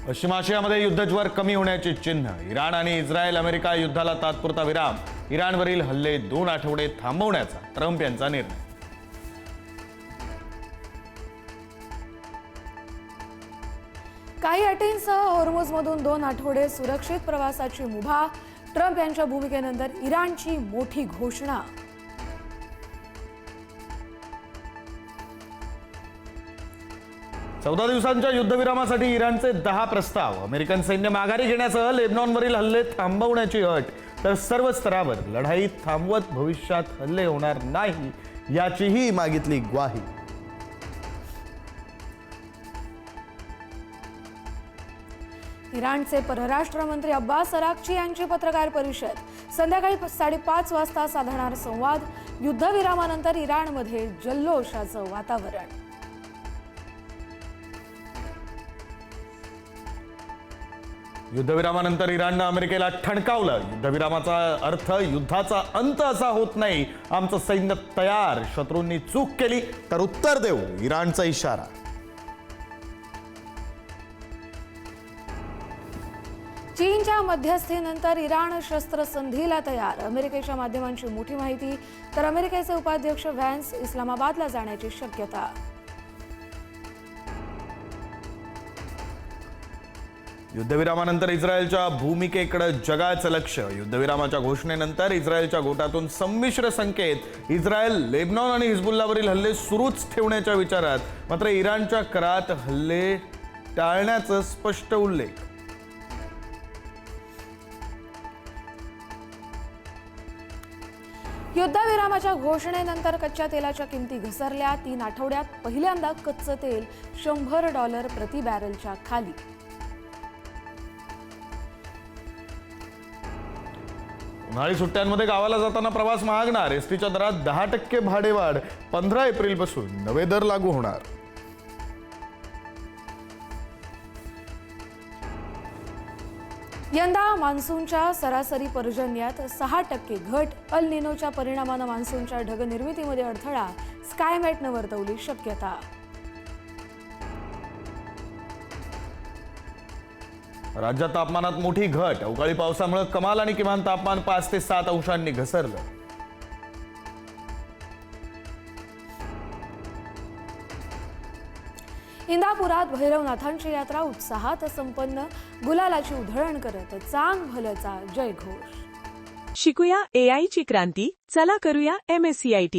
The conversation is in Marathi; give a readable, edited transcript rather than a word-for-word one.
पश्चिम आशियामध्ये युद्धज्वर कमी होण्याची चिन्ह। इराण आणि इस्रायल अमेरिका युद्धाला तात्पुरता विराम। इराणवरील हल्ले 2 आठवडे थांबवण्याचा ट्रम्प यांचा निर्णय। काही अटींसह हॉर्मुझमधून 2 आठवडे सुरक्षित प्रवासाची मुभा। ट्रम्प यांच्या भूमिकेनंतर इराणची मोठी घोषणा। चौदा दिवसांच्या युद्धविरामासाठी इराणचे 10 प्रस्ताव। अमेरिकन सैन्य माघारी घेण्यासह लेबनॉनवरील हल्ले थांबवण्याची अट। तर सर्व स्तरावर लढाई थांबवत भविष्यात हल्ले होणार नाही याचीही मागितली ग्वाही। इराणचे परराष्ट्र मंत्री अब्बास अराक्ची यांची पत्रकार परिषद। संध्याकाळी 5:30 वाजता साधणार संवाद। युद्धविरामानंतर इराणमध्ये जल्लोषाचं वातावरण। युद्धविरामानंतर इराणनं अमेरिकेला ठणकावलं। युद्धविरामाचा अर्थ युद्धाचा अंत असा होत नाही। आमचं सैन्य तयार, शत्रूंनी चूक केली तर उत्तर देऊ, इराणचा इशारा। चीनच्या मध्यस्थीनंतर इराण शस्त्रसंधीला तयार। अमेरिकेच्या माध्यमांची मोठी माहिती। तर अमेरिकेचे उपाध्यक्ष व्हॅन्स इस्लामाबादला जाण्याची शक्यता। युद्धविरामानंतर इस्रायलच्या भूमिकेकडे जगाचं लक्ष। युद्धविरामाच्या घोषणेनंतर इस्रायलच्या गोटातून संमिश्र संकेत। इस्रायल लेबनॉन आणि हिजबुल्लावरील हल्ले सुरूच ठेवण्याच्या विचारात, मात्र इराणच्या करात हल्ले टाळण्याचा स्पष्ट उल्लेख। युद्धविरामाच्या घोषणेनंतर कच्च्या तेलाच्या किमती घसरल्या। 3 आठवड्यात पहिल्यांदा कच्चं तेल $100 प्रति बॅरलच्या खाली। उन्हाळी सुट्ट्यांमध्ये गावाला जाताना प्रवास महागणार। एसटीच्या दरात 10% भाडेवाढ। 15 एप्रिलपासून नवे दर लागू होणार। यंदा मान्सूनच्या सरासरी पर्जन्यात 6% घट। अल निनोच्या परिणामानं मान्सूनच्या ढगनिर्मितीमध्ये अडथळा। स्कायमेटनं वर्तवली शक्यता। राज्यात तापमानात मोठी घट। अवकाळी पावसामुळे कमाल आणि किमान तापमान 5 ते 7 अंशांनी घसरलं। इंदापुरात भैरवनाथांची यात्रा उत्साहात संपन्न। गुलालाची उधळण करत चांग भलचा जयघोष। शिकूया AI ची क्रांती, चला करूया MSCIT।